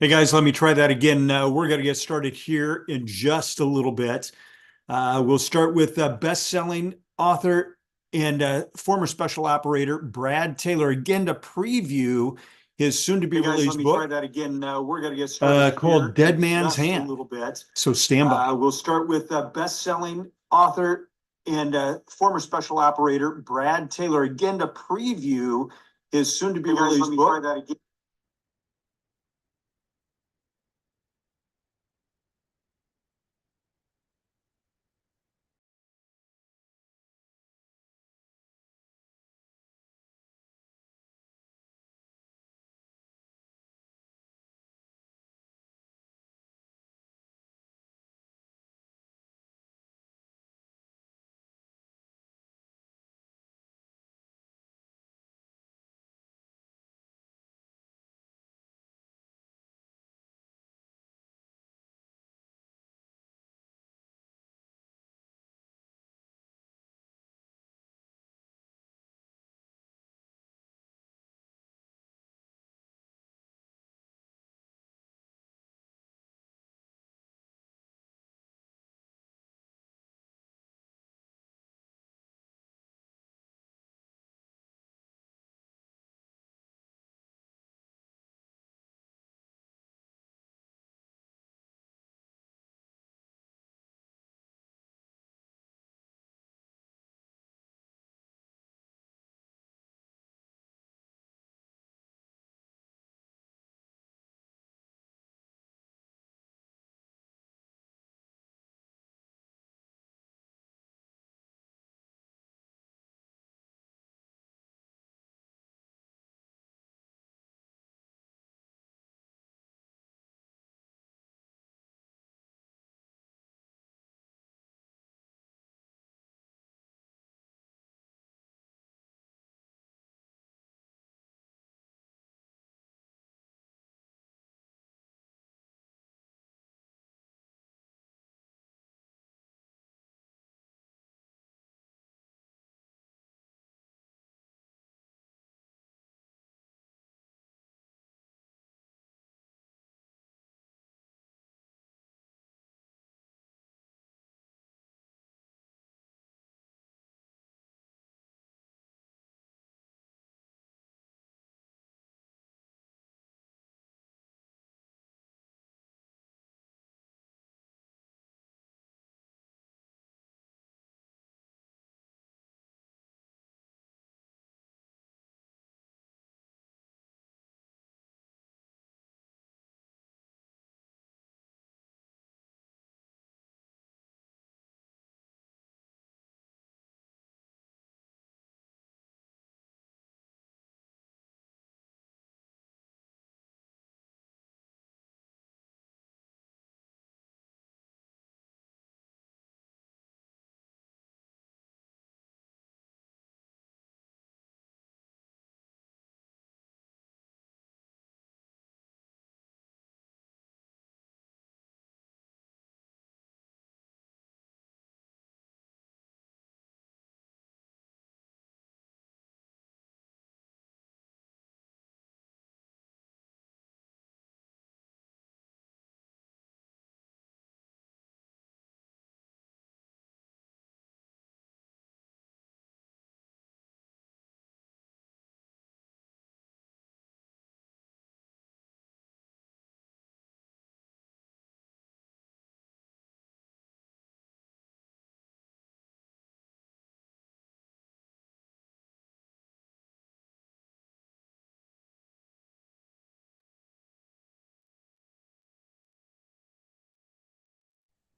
Hey guys, let me try that again. We're going to get started here in just a little bit. We'll start with best-selling author and former special operator Brad Taylor again to preview his soon-to-be released book. Try that again. We're going to get started called Dead Man's Hand. A little bit. So stand by. We'll start with best-selling author and former special operator Brad Taylor again to preview his soon-to-be released book. Try that again.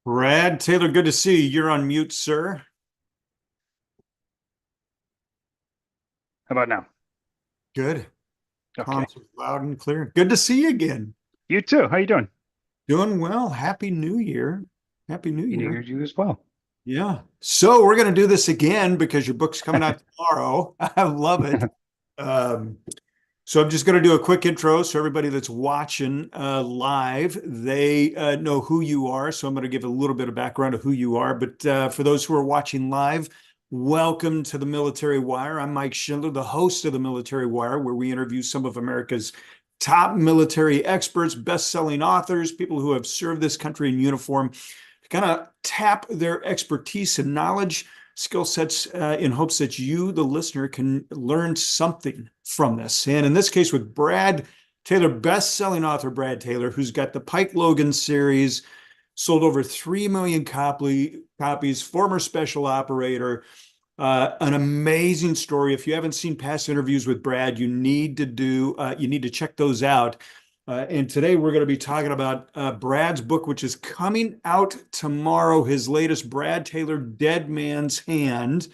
Brad Taylor, good to see you. You're on mute, sir. How about now? Good. Okay. Comms are loud and clear. Good to see you again. You too. How you doing? Doing well. Happy New Year. Happy New You New Year. Year to you as well. Yeah. So we're going to do this again because your book's coming out tomorrow. I love it. Um, so I'm just going to do a quick intro so everybody that's watching live, they know who you are. So I'm going to give a little bit of background of who you are. But for those who are watching live, welcome to the Military Wire. I'm Mike Schindler, the host of the Military Wire, where we interview some of America's top military experts, best-selling authors, people who have served this country in uniform, to kind of tap their expertise and knowledge, skill sets in hopes that you, the listener, can learn something from this. And in this case, with Brad Taylor, best-selling author Brad Taylor, who's got the Pike Logan series, sold over 3 million copies, former special operator, an amazing story. If you haven't seen past interviews with Brad, you need to check those out. And today we're going to be talking about Brad's book, which is coming out tomorrow, his latest, Brad Taylor, Dead Man's Hand.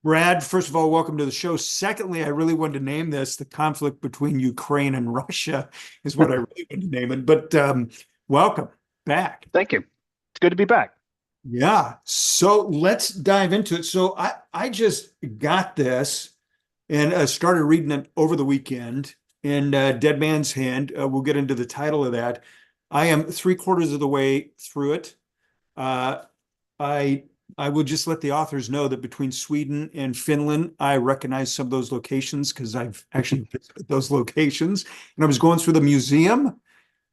Brad, first of all, welcome to the show. Secondly, I really wanted to name this the conflict between Ukraine and Russia is what I really wanted to name it. But welcome back. Thank you. It's good to be back. Yeah. So let's dive into it. So I just got this and started reading it over the weekend. And Dead Man's Hand, we'll get into the title of that. I am 3/4 of the way through it. I will just let the authors know that between Sweden and Finland, I recognize some of those locations because I've actually visited those locations. And I was going through the museum.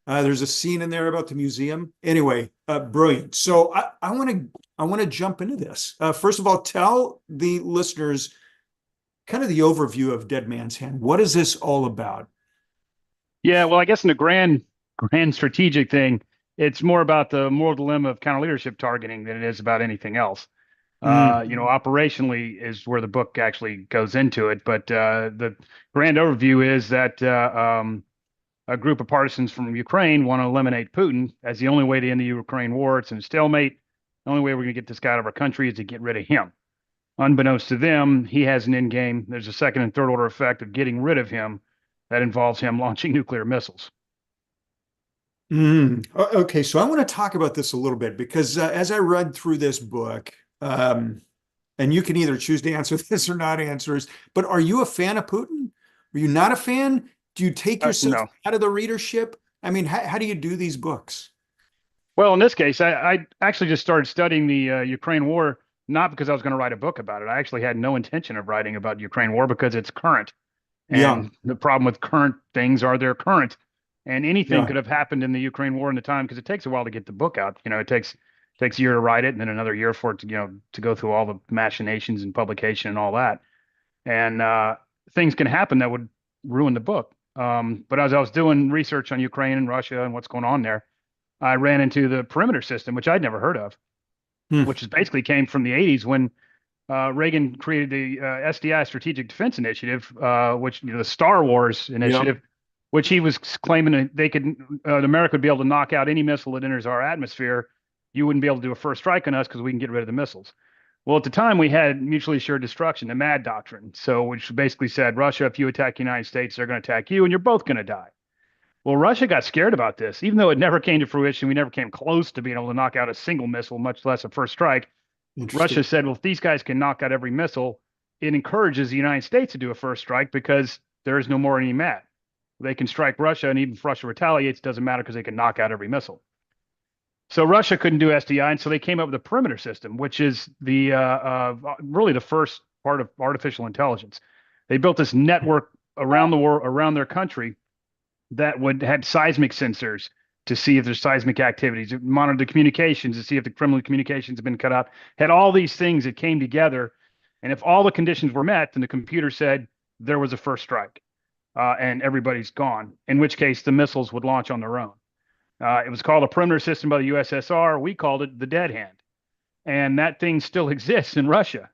There's a scene in there about the museum. Anyway, brilliant. So I want to jump into this. First of all, tell the listeners kind of the overview of Dead Man's Hand. What is this all about? Yeah, well, I guess in the grand strategic thing, it's more about the moral dilemma of counter leadership targeting than it is about anything else. Operationally is where the book actually goes into it, but the grand overview is that a group of partisans from Ukraine want to eliminate Putin as the only way to end the Ukraine war. It's in a stalemate. The only way we're going to get this guy out of our country is to get rid of him. Unbeknownst to them, he has an end game. There's a second and third order effect of getting rid of him that involves him launching nuclear missiles. Okay, so I want to talk about this a little bit because as I read through this book, and you can either choose to answer this or not answer this, but are you a fan of Putin? Are you not a fan? Do you take yourself No. out of the readership? I mean, how do you do these books? Well, in this case, I actually just started studying the Ukraine war, not because I was going to write a book about it. I actually had no intention of writing about Ukraine war because it's current. Yeah, And the problem with current things are they're current. And anything yeah. could have happened in the Ukraine war in the time because it takes a while to get the book out. It takes a year to write it and then another year for it to go through all the machinations and publication and all that. And things can happen that would ruin the book. But as I was doing research on Ukraine and Russia and what's going on there, I ran into the perimeter system, which I'd never heard of, which is basically came from the 80s when Reagan created the SDI Strategic Defense Initiative, which the Star Wars initiative, which he was claiming they could, America would be able to knock out any missile that enters our atmosphere. You wouldn't be able to do a first strike on us because we can get rid of the missiles. Well, at the time, we had mutually assured destruction, the MAD doctrine. So, which basically said, Russia, if you attack the United States, they're going to attack you, and you're both going to die. Well, Russia got scared about this, even though it never came to fruition. We never came close to being able to knock out a single missile, much less a first strike. Russia said, well, if these guys can knock out every missile, it encourages the United States to do a first strike because there is no more any MAD. They can strike Russia, and even if Russia retaliates, it doesn't matter because they can knock out every missile. So Russia couldn't do SDI, and so they came up with a perimeter system, which is the really the first part of artificial intelligence. They built this network around the world, around their country, that had seismic sensors to see if there's seismic activities, it monitored the communications to see if the criminal communications have been cut out, had all these things that came together. And if all the conditions were met, then the computer said there was a first strike and everybody's gone, in which case the missiles would launch on their own. It was called a perimeter system by the USSR. We called it the dead hand. And that thing still exists in Russia.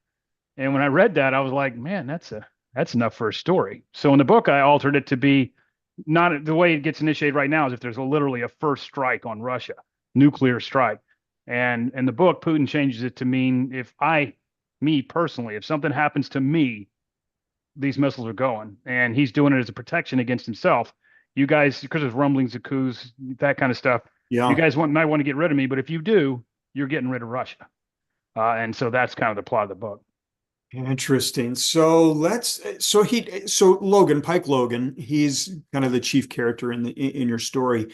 And when I read that, I was like, man, that's enough for a story. So in the book, I altered it to be not the way it gets initiated right now is if there's literally a first strike on Russia, nuclear strike. And in the book, Putin changes it to mean me personally, if something happens to me, these missiles are going. And he's doing it as a protection against himself. You guys, because there's rumblings of coups, that kind of stuff. Yeah. You guys might want to get rid of me, but if you do, you're getting rid of Russia. And so that's kind of the plot of the book. Interesting. So Logan, Pike Logan, he's kind of the chief character in your story.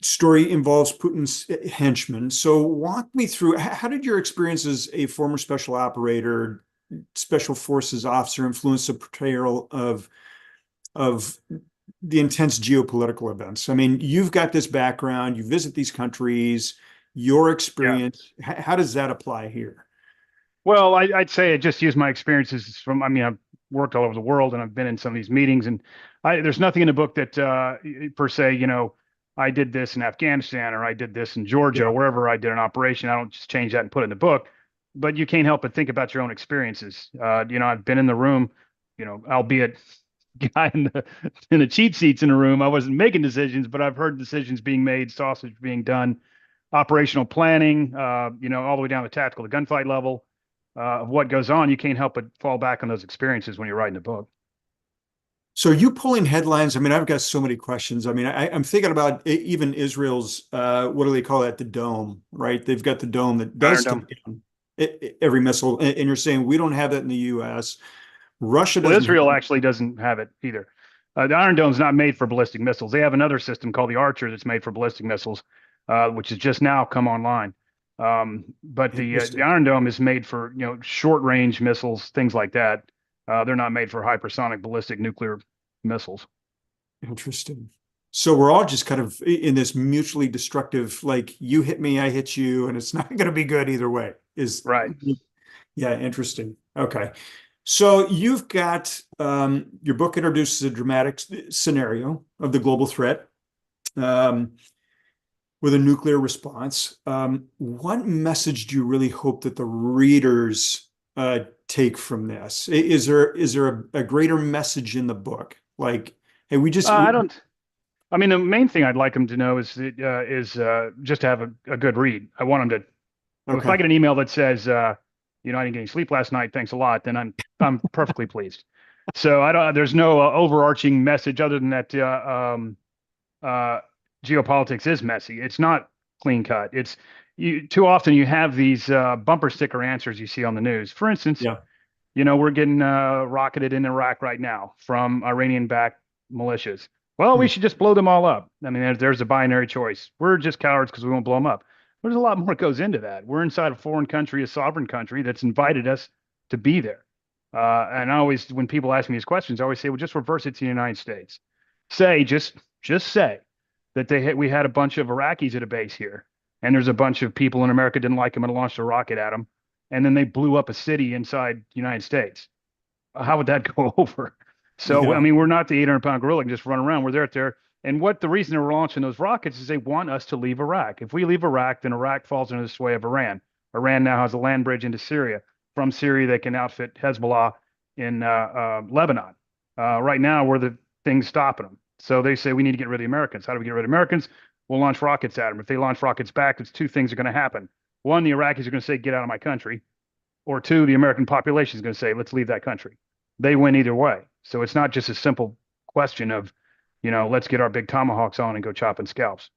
Story involves Putin's henchmen. So walk me through, how did your experience as a former special operator special forces officer influenced the portrayal of the intense geopolitical events? I mean, you've got this background, you visit these countries, your Yeah. experience, how does that apply here? Well, I'd say I just use my experiences from, I mean, I've worked all over the world and I've been in some of these meetings, and there's nothing in the book that per se, I did this in Afghanistan or I did this in Georgia or Yeah. wherever I did an operation. I don't just change that and put it in the book, but you can't help but think about your own experiences. I've been in the room, albeit guy in the cheap seats in the room. I wasn't making decisions, but I've heard decisions being made, sausage being done, operational planning, all the way down to tactical, the gunfight level of what goes on. You can't help but fall back on those experiences when you're writing a book. So are you pulling headlines? I mean, I've got so many questions. I mean, I'm thinking about even Israel's, what do they call that? The dome, right? They've got the dome that Iron does Dome. take down every missile. And you're saying we don't have that in the US. Russia Well, doesn't have Israel it. actually doesn't have it either. The Iron Dome's not made for ballistic missiles. They have another system called the Archer that's made for ballistic missiles, which has just now come online. But the Interesting. Iron Dome is made for short range missiles, things like that. They're not made for hypersonic ballistic nuclear missiles. Interesting. So we're all just kind of in this mutually destructive, like you hit me, I hit you, and it's not going to be good either way. Right. Yeah, interesting. Okay. So you've got your book introduces a dramatic scenario of the global threat um, with a nuclear response. What message do you really hope that the readers take from this? Is there a greater message in the book? Like, hey, we just I don't. I mean, the main thing I'd like them to know is just to have a good read. I want them to. If I okay. get an email that says, I didn't get any sleep last night, thanks a lot, then I'm perfectly pleased. So I don't. There's no overarching message other than that uh, geopolitics is messy. It's not clean cut. It's too often you have these bumper sticker answers you see on the news. For instance, Yeah. we're getting rocketed in Iraq right now from Iranian-backed militias. Well, we Hmm. should just blow them all up. I mean, there's a binary choice. We're just cowards because we won't blow them up. There's a lot more that goes into that. We're inside a foreign country, a sovereign country that's invited us to be there. And I always, when people ask me these questions, I always say, well, just reverse it to the United States. Say, just say that we had a bunch of Iraqis at a base here, and there's a bunch of people in America didn't like them and launched a rocket at them, and then they blew up a city inside the United States. How would that go over? So, I Yeah. mean, we're not the 800-pound gorilla and just run around. We're there. And the reason they're launching those rockets is they want us to leave Iraq. If we leave Iraq, then Iraq falls under the sway of Iran. Iran now has a land bridge into Syria. From Syria, they can outfit Hezbollah in Lebanon. Right now, we're the thing stopping them. So they say we need to get rid of the Americans. How do we get rid of Americans? We'll launch rockets at them. If they launch rockets back, it's two things are going to happen. One, the Iraqis are going to say, get out of my country. Or two, the American population is going to say, let's leave that country. They win either way. So it's not just a simple question of, let's get our big tomahawks on and go chopping scalps.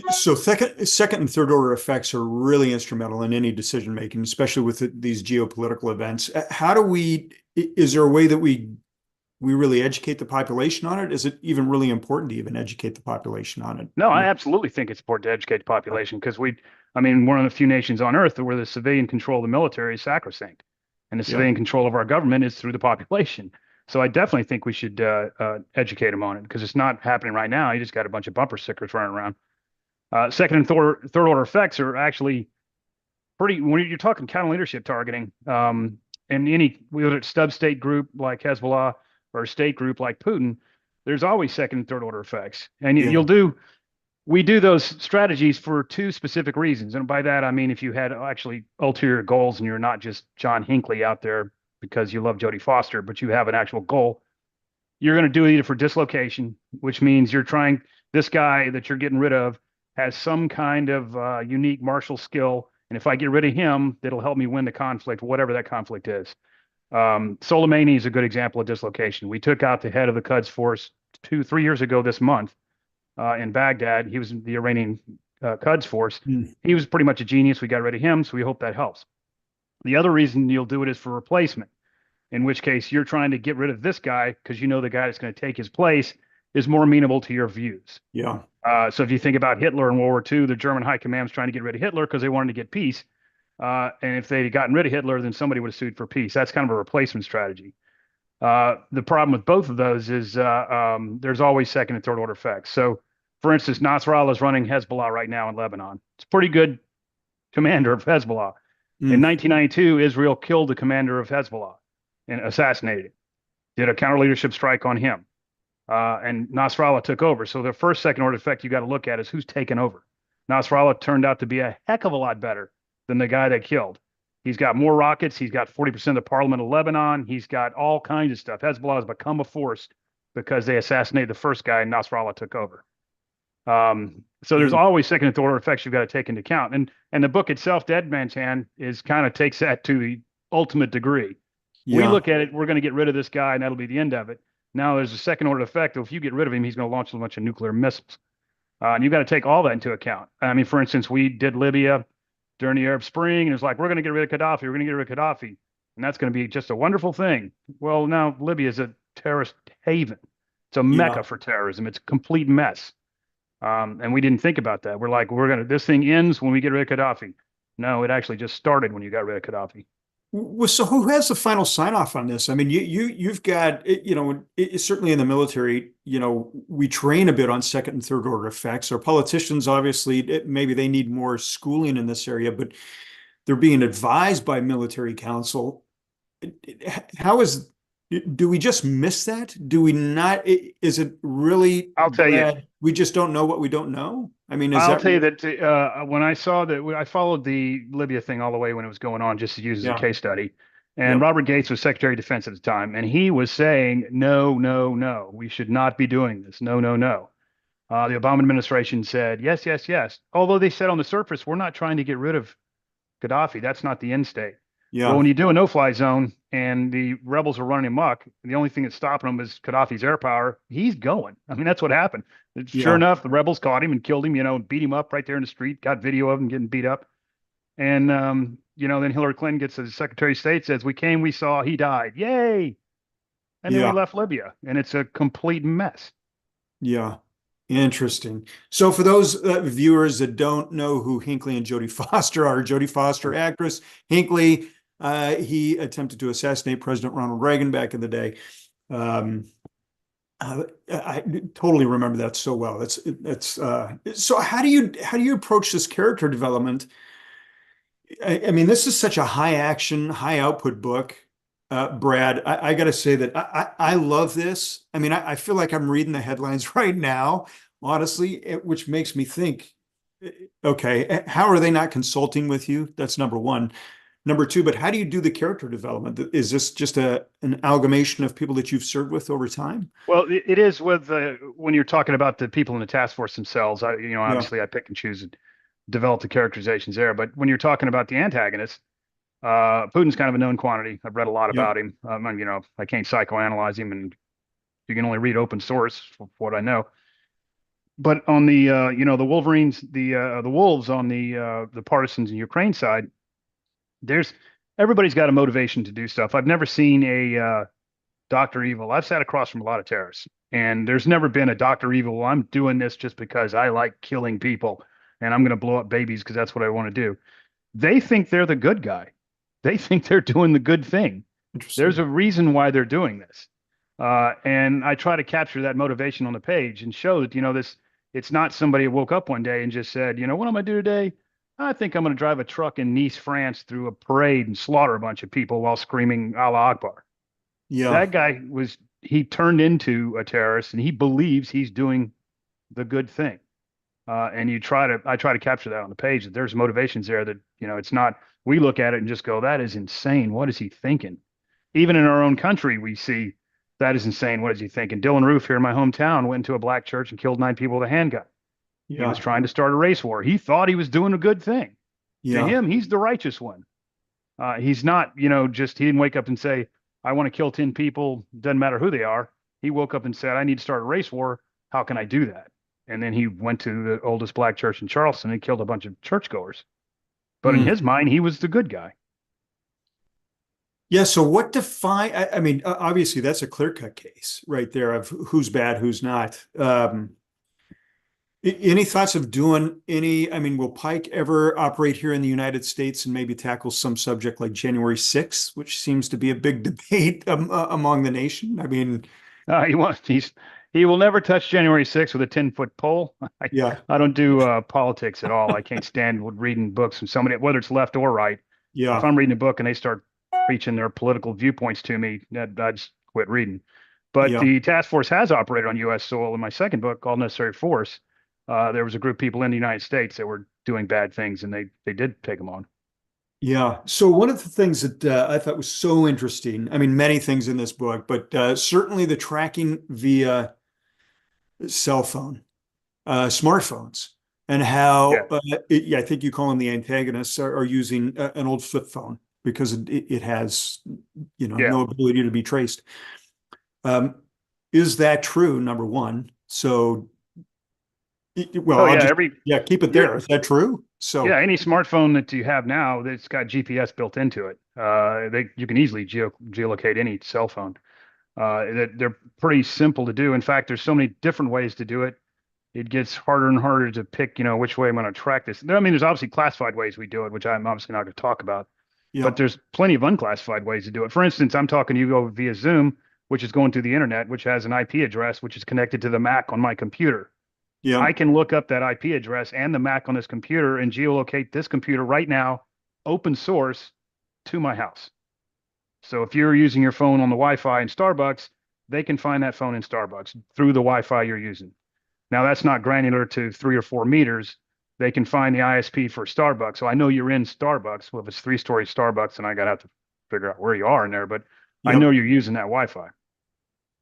So second and third order effects are really instrumental in any decision making, especially with these geopolitical events. How do is there a way that we really educate the population on it? Is it even really important to even educate the population on it? No, I absolutely think it's important to educate the population because I mean, we're one of the few nations on earth where the civilian control of the military is sacrosanct, and the Yeah. civilian control of our government is through the population. So I definitely think we should educate them on it because it's not happening right now. You just got a bunch of bumper stickers running around. Second and third order effects are actually pretty, when you're talking counter leadership targeting, and whether it's state group like Hezbollah or a state group like Putin, there's always second and third order effects. And Yeah. we do those strategies for two specific reasons. And by that, I mean, if you had actually ulterior goals and you're not just John Hinckley out there because you love Jodie Foster, but you have an actual goal, you're going to do it either for dislocation, which means this guy that you're getting rid of has some kind of unique martial skill. And if I get rid of him, that'll help me win the conflict, whatever that conflict is. Soleimani is a good example of dislocation. We took out the head of the Quds force 3 years ago this month in Baghdad. He was in the Iranian Quds force. Mm. He was pretty much a genius. We got rid of him, so we hope that helps. The other reason you'll do it is for replacement, in which case you're trying to get rid of this guy because you know the guy that's going to take his place is more amenable to your views. Yeah. So if you think about Hitler in World War II, the German high command was trying to get rid of Hitler because they wanted to get peace. And if they'd gotten rid of Hitler, then somebody would have sued for peace. That's kind of a replacement strategy. The problem with both of those is there's always second and third order effects. So, for instance, Nasrallah is running Hezbollah right now in Lebanon. It's a pretty good commander of Hezbollah. In Mm. 1992, Israel killed the commander of Hezbollah and assassinated him, did a counter leadership strike on him. And Nasrallah took over. So the first second order effect you got to look at is who's taken over. Nasrallah turned out to be a heck of a lot better than the guy they killed. He's got more rockets. He's got 40% of the parliament of Lebanon. He's got all kinds of stuff. Hezbollah has become a force because they assassinated the first guy and Nasrallah took over. So there's Mm. always second and third order effects you've got to take into account. And the book itself, Dead Man's Hand, is kind of takes that to the ultimate degree. We Yeah. look at it, we're going to get rid of this guy, and that'll be the end of it. Now there's a second order effect. If you get rid of him, he's going to launch a bunch of nuclear missiles. And you've got to take all that into account. I mean, for instance, we did Libya during the Arab Spring, and it was like, we're going to get rid of Gaddafi. We're going to get rid of Gaddafi. And that's going to be just a wonderful thing. Well, now Libya is a terrorist haven. It's a Yeah. mecca for terrorism. It's a complete mess. And we didn't think about that. We're like, this thing ends when we get rid of Gaddafi. No, it actually just started when you got rid of Gaddafi. Well, so who has the final sign off on this? I mean, you've got, certainly in the military, we train a bit on second and third order effects. Our politicians, obviously, maybe they need more schooling in this area, but they're being advised by military council. How do we just miss that? Do we not? Is it really, I'll tell you, Brad, we just don't know what we don't know? I mean, is I'll that? tell you that when I saw that, I followed the Libya thing all the way when it was going on, just to use as a Yeah. case study. And Yep. Robert Gates was Secretary of Defense at the time, and he was saying, no, no, no, we should not be doing this. No, no, no. The Obama administration said, yes, yes, yes. Although they said on the surface, we're not trying to get rid of Gaddafi. That's not the end state. Well, Yeah. when you do a no-fly zone and the rebels are running amok, the only thing that's stopping them is Gaddafi's air power. He's going. I mean, that's what happened. Sure Yeah. enough, the rebels caught him and killed him, beat him up right there in the street, got video of him getting beat up. And, then Hillary Clinton gets as Secretary of State, says, we came, we saw, he died. Yay. And then we Yeah. left Libya, and it's a complete mess. Yeah. Interesting. So for those viewers that don't know who Hinckley and Jodie Foster are, Jodie Foster, actress, Hinckley, he attempted to assassinate President Ronald Reagan back in the day. I totally remember that so well. So how do you approach this character development? I mean, this is such a high action, high output book. Brad, I got to say that I love this. I mean, I feel like I'm reading the headlines right now, honestly, which makes me think, okay, how are they not consulting with you? That's number one. Number two, but how do you do the character development? Is this just an amalgamation of people that you've served with over time? Well, it is with when you're talking about the people in the task force themselves. Yeah. Obviously I pick and choose and develop the characterizations there. But when you're talking about the antagonist, Putin's kind of a known quantity. I've read a lot Yeah. about him. I can't psychoanalyze him, and you can only read open source for what I know. But on the the Wolverines, the wolves on the partisans in Ukraine side, there's everybody's got a motivation to do stuff. I've never seen a Dr. Evil. I've sat across from a lot of terrorists, and there's never been a Dr. Evil. Well, I'm doing this just because I like killing people and I'm going to blow up babies because that's what I want to do. They think they're the good guy. They think they're doing the good thing. There's Interesting. a reason why they're doing this. And I try to capture that motivation on the page and show that, it's not somebody who woke up one day and just said, what am I do today? I think I'm going to drive a truck in Nice, France through a parade and slaughter a bunch of people while screaming Allah Akbar. Yeah. That guy he turned into a terrorist and he believes he's doing the good thing. And I try to capture that on the page that there's motivations there that, it's not, we look at it and just go, that is insane. What is he thinking? Even in our own country, we see that is insane. What is he thinking? Dylan Roof here in my hometown went into a black church and killed 9 people with a handgun. He was Yeah. trying to start a race war. He thought he was doing a good thing. To Yeah. him, he's the righteous one. He's not, he didn't wake up and say, I want to kill 10 people, doesn't matter who they are. He woke up and said, I need to start a race war. How can I do that? And then he went to the oldest black church in Charleston and killed a bunch of churchgoers. But in Mm. his mind, he was the good guy. Yeah. So what define? I mean, obviously that's a clear-cut case right there of who's bad, who's not. Any thoughts of doing any? I mean, will Pike ever operate here in the United States and maybe tackle some subject like January 6th, which seems to be a big debate among the nation? I mean, He wants he will never touch January 6th with a 10-foot pole. yeah, I don't do politics at all. I can't stand reading books from somebody, whether it's left or right. If yeah, I'm reading a book and they start preaching their political viewpoints to me, I just quit reading. But yeah, the task force has operated on U.S. soil. In my second book, called Necessary Force, there was a group of people in the United States that were doing bad things, and they did take them on. yeah. So one of the things that I thought was so interesting, I mean, many things in this book, but certainly the tracking via cell phone, smartphones, and Yeah, how yeah, I think you call them the antagonists are using an old flip phone because it has, yeah. no ability to be traced. Um, is that true? Number one. So, well, Oh I'll yeah, just, yeah, keep it you're there. Is that true? yeah, So, any smartphone that you have now that's got GPS built into it, you can easily geolocate any cell phone. They're pretty simple to do. In fact, there's so many different ways to do it. It gets harder and harder to pick, which way I'm going to track this. I mean, there's obviously classified ways we do it, which I'm obviously not going to talk about, but yeah, there's plenty of unclassified ways to do it. For instance, I'm talking to you over via Zoom, which is going through the internet, which has an IP address, which is connected to the Mac on my computer. yeah, I can look up that IP address and the Mac on this computer and geolocate this computer right now, open source, to my house. So if you're using your phone on the Wi-Fi in Starbucks, they can find that phone in Starbucks through the Wi-Fi you're using. Now that's not granular to 3 or 4 meters. They can find the ISP for Starbucks. So I know you're in Starbucks. Well, if it's 3-story Starbucks, then I gotta have to figure out where you are in there, but I know yep. you're using that Wi-Fi.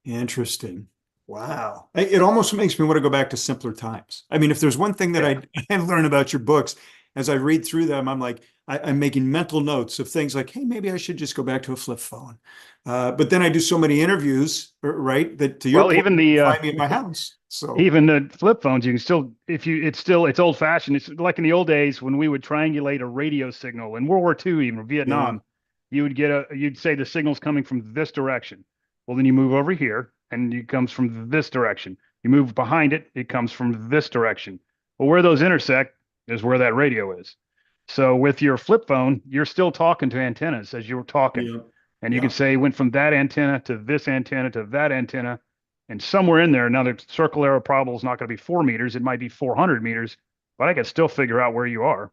Interesting. Wow. It almost makes me want to go back to simpler times. I mean, if there's one thing that Yeah. I learn about your books, as I read through them, I'm like, I'm making mental notes of things like, hey, maybe I should just go back to a flip phone. But then I do so many interviews, right, that to your Well, point, even you the find me at my house. So, even the flip phones, you can still, if you, it's old fashioned. It's like in the old days when we would triangulate a radio signal in World War II, even yeah, Vietnam, you'd say the signal's coming from this direction. Well, then you move over here and it comes from this direction. You move behind it, it comes from this direction. Well, where those intersect is where that radio is. So with your flip phone, you're still talking to antennas as you were talking. yeah, And you can yeah, say, went from that antenna to this antenna to that antenna and somewhere in there, now the circle arrow probable is not going to be 4 meters. It might be 400 meters, but I can still figure out where you are.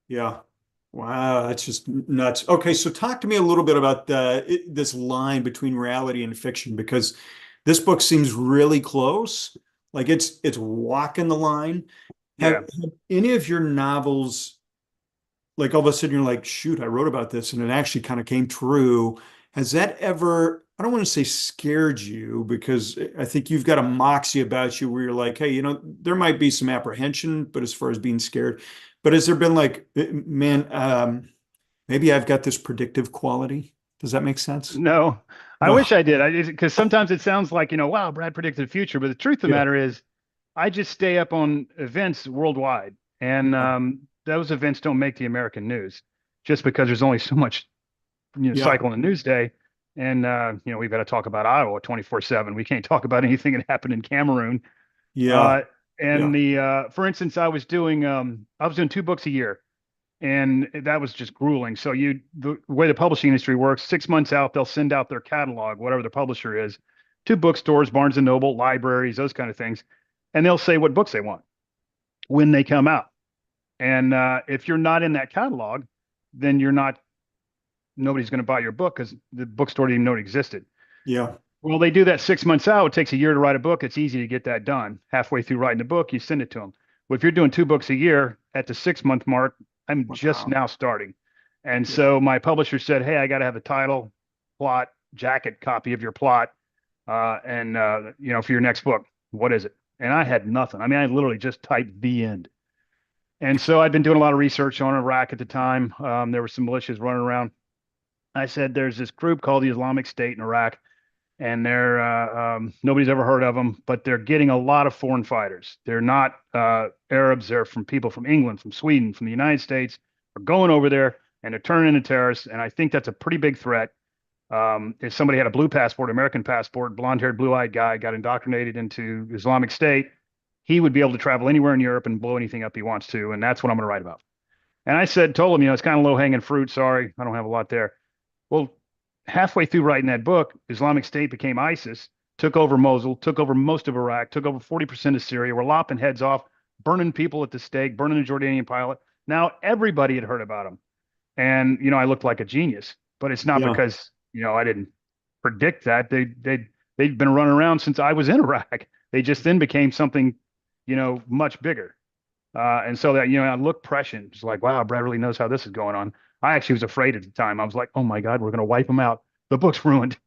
yeah. Wow, that's just nuts. Okay, so talk to me a little bit about this line between reality and fiction because this book seems really close. Like it's walking the line. Yeah. Have any of your novels, like all of a sudden you're like, shoot, I wrote about this and it actually kind of came true. Has that ever, I don't want to say scared you because I think you've got a moxie about you where you're like, hey, there might be some apprehension, but as far as being scared, but has there been like, man, maybe I've got this predictive quality? Does that make sense? No, I No. wish I did. Because sometimes it sounds like, wow, Brad predicted the future. But the truth of the Yeah. matter is, I just stay up on events worldwide. And Yeah. those events don't make the American news just because there's only so much Yeah. cycle in the news day. And, we've got to talk about Iowa 24/7. We can't talk about anything that happened in Cameroon. Yeah. Uh, and Yeah. for instance, I was doing 2 books a year, and that was just grueling. So the way the publishing industry works, 6 months out, they'll send out their catalog, whatever the publisher is, to bookstores, Barnes and Noble, libraries, those kind of things, and they'll say what books they want when they come out. And if you're not in that catalog, then nobody's going to buy your book because the bookstore didn't even know it existed. Yeah. Well, they do that 6 months out. It takes a year to write a book. It's easy to get that done. Halfway through writing the book, you send it to them. Well, if you're doing 2 books a year at the 6 month mark, I'm just Wow. now starting. And Yeah. so my publisher said, hey, I got to have a title, plot, jacket copy of your plot. For your next book, what is it? And I had nothing. I mean, I literally just typed the end. And so I'd been doing a lot of research on Iraq at the time. There were some militias running around. I said, there's this group called the Islamic State in Iraq and they're nobody's ever heard of them, but they're getting a lot of foreign fighters. They're not Arabs. They're from people from England, from Sweden, from the United States. Are going over there and they're turning into terrorists. And I think that's a pretty big threat. If somebody had a blue passport, American passport, blonde-haired, blue-eyed guy got indoctrinated into Islamic State, he would be able to travel anywhere in Europe and blow anything up he wants to, and that's what I'm going to write about. And I told him, it's kind of low hanging fruit. Sorry, I don't have a lot there. Well, halfway through writing that book, Islamic State became ISIS, took over Mosul, took over most of Iraq, took over 40% of Syria. We're lopping heads off, burning people at the stake, burning a Jordanian pilot. Now everybody had heard about him. And, I looked like a genius, but it's not Yeah. because, I didn't predict that. They'd been running around since I was in Iraq. They just then became something, much bigger. And so that, I looked prescient. It's like, wow, Brad really knows how this is going on. I actually was afraid at the time. I was like, oh my God, we're going to wipe them out. The book's ruined.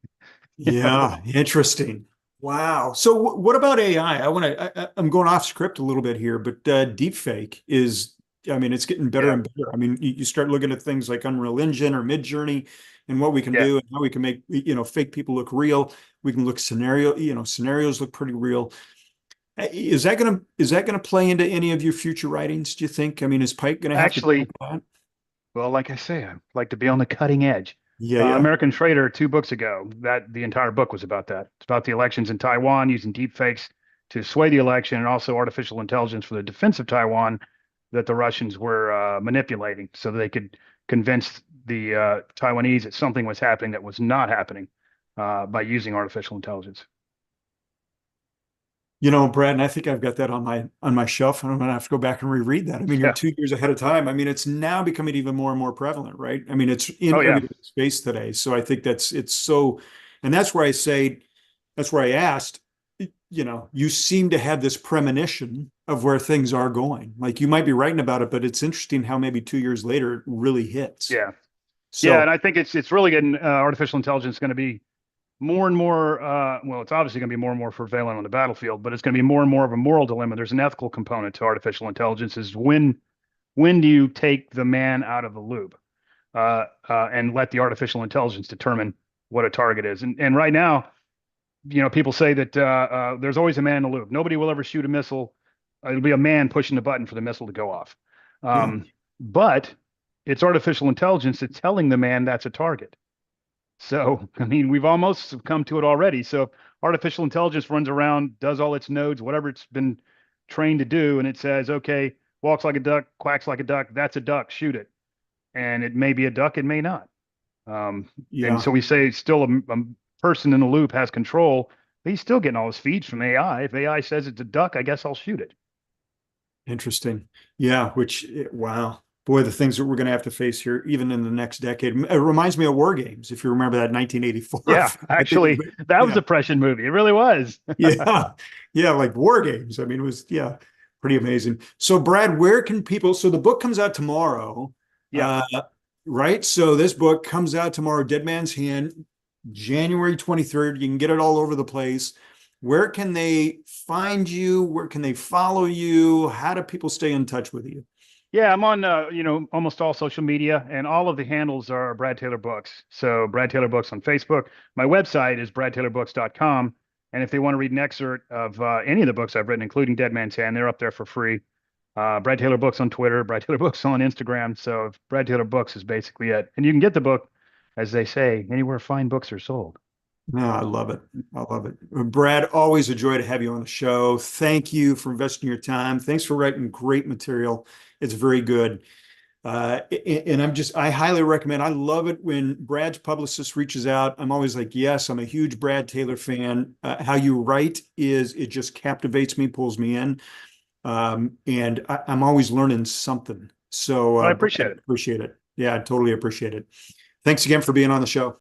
you know? Yeah, interesting. Wow. So what about AI? I'm going off script a little bit here, but deep fake is, I mean, it's getting better Yeah. and better. I mean, you start looking at things like Unreal Engine or Midjourney and what we can Yeah. do and how we can make, fake people look real. We can look scenarios look pretty real. Is that gonna play into any of your future writings, do you think? I mean, is Pike gonna have to deal with Actually, that? well, like I say, I like to be on the cutting edge. Yeah, yeah. American Trader 2 books ago, that the entire book was about that. It's about the elections in Taiwan using deep fakes to sway the election and also artificial intelligence for the defense of Taiwan that the Russians were manipulating so that they could convince the Taiwanese that something was happening that was not happening by using artificial intelligence. Brad, and I think I've got that on my shelf, and I'm gonna have to go back and reread that. I mean, you're Yeah. 2 years ahead of time. I mean, it's now becoming even more and more prevalent, right? I mean, it's in Oh yeah. everybody's space today. So I think it's so, and that's where I asked, you seem to have this premonition of where things are going. Like you might be writing about it, but it's interesting how maybe 2 years later it really hits. Yeah. Yeah. And So I think it's really getting artificial intelligence going to be more and more, well, it's obviously going to be more and more prevalent on the battlefield, but it's going to be more and more of a moral dilemma. There's an ethical component to artificial intelligence is when do you take the man out of the loop and let the artificial intelligence determine what a target is? And right now, people say that there's always a man in the loop. Nobody will ever shoot a missile. It'll be a man pushing the button for the missile to go off. yeah, But it's artificial intelligence that's telling the man that's a target. So, I mean, we've almost come to it already. So, if artificial intelligence runs around, does all its nodes, whatever it's been trained to do, and it says, okay, walks like a duck, quacks like a duck, that's a duck, shoot it. And it may be a duck, it may not. And yeah. so we say still a person in the loop has control, but he's still getting all his feeds from AI. If AI says it's a duck, I guess I'll shoot it. Interesting. Yeah, wow. Boy, the things that we're going to have to face here, even in the next decade. It reminds me of War Games, if you remember that 1984. Yeah, I think, actually, that was yeah, a Depression movie. It really was. yeah, yeah, like War Games. I mean, it was, yeah, pretty amazing. So, Brad, so the book comes out tomorrow, Yeah. uh, right? So this book comes out tomorrow, Dead Man's Hand, January 23rd. You can get it all over the place. Where can they find you? Where can they follow you? How do people stay in touch with you? Yeah, I'm on almost all social media, and all of the handles are Brad Taylor Books. So Brad Taylor Books on Facebook. My website is bradtaylorbooks.com. And if they want to read an excerpt of any of the books I've written, including Dead Man's Hand, they're up there for free. Brad Taylor Books on Twitter, Brad Taylor Books on Instagram. So Brad Taylor Books is basically it. And you can get the book, as they say, anywhere fine books are sold. No, I love it. I love it. Brad, always a joy to have you on the show. Thank you for investing your time. Thanks for writing great material. It's very good. And I highly recommend, I love it when Brad's publicist reaches out. I'm always like, yes, I'm a huge Brad Taylor fan. How you write it just captivates me, pulls me in. And I'm always learning something. So, But I Brad, appreciate it. appreciate it. Yeah, I totally appreciate it. Thanks again for being on the show.